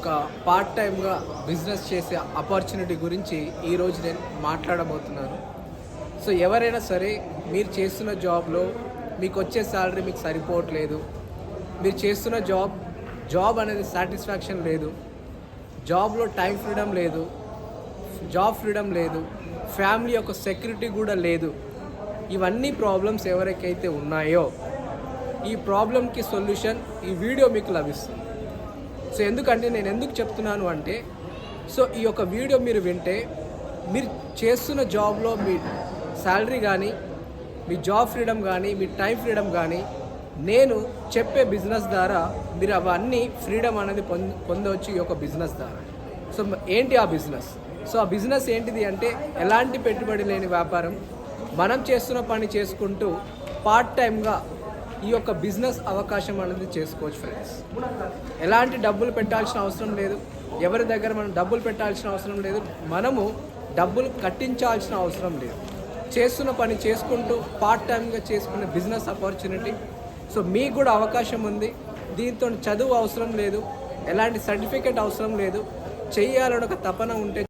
ఒక part టైమ్గా business చేసే opportunity గురించి ఈరోజు నేను మాట్లాడబోతున్నాను. సో ఎవరైనా సరే మీరు చేస్తున్న జాబ్లో మీకు వచ్చే శాలరీ మీకు సరిపోవట్లేదు, మీరు చేస్తున్న జాబ్ అనేది సాటిస్ఫాక్షన్ లేదు, జాబ్లో టైం ఫ్రీడమ్ లేదు, జాబ్ ఫ్రీడమ్ లేదు, ఫ్యామిలీ యొక్క సెక్యూరిటీ కూడా లేదు. ఇవన్నీ ప్రాబ్లమ్స్ ఎవరికైతే ఉన్నాయో ఈ ప్రాబ్లంకి సొల్యూషన్ ఈ వీడియో మీకు లభిస్తుంది. సో ఎందుకంటే నేను ఎందుకు చెప్తున్నాను అంటే, సో ఈ యొక్క వీడియో మీరు వింటే మీరు చేస్తున్న జాబ్లో మీ శాలరీ కానీ, మీ జాబ్ ఫ్రీడమ్ కానీ, మీ టైం ఫ్రీడమ్ కానీ నేను చెప్పే బిజినెస్ ద్వారా మీరు అవన్నీ ఫ్రీడమ్ అనేది పొందవచ్చు ఈ యొక్క బిజినెస్ ద్వారా. సో ఏంటి ఆ బిజినెస్? సో ఆ బిజినెస్ ఏంటిది అంటే, ఎలాంటి పెట్టుబడి లేని వ్యాపారం, మనం చేస్తున్న పని చేసుకుంటూ పార్ట్ టైమ్గా ఈ యొక్క బిజినెస్ అవకాశం అనేది చేసుకోవచ్చు ఫ్రెండ్స్. ఎలాంటి డబ్బులు పెట్టాల్సిన అవసరం లేదు, ఎవరి దగ్గర మనం డబ్బులు పెట్టాల్సిన అవసరం లేదు, మనము డబ్బులు కట్టించాల్సిన అవసరం లేదు. చేస్తున్న పని చేసుకుంటూ పార్ట్ టైమ్గా చేసుకునే బిజినెస్ ఆపర్చునిటీ. సో మీకు కూడా అవకాశం ఉంది. దీంతో చదువు అవసరం లేదు, ఎలాంటి సర్టిఫికేట్ అవసరం లేదు, చేయాలని ఒక తపన ఉంటే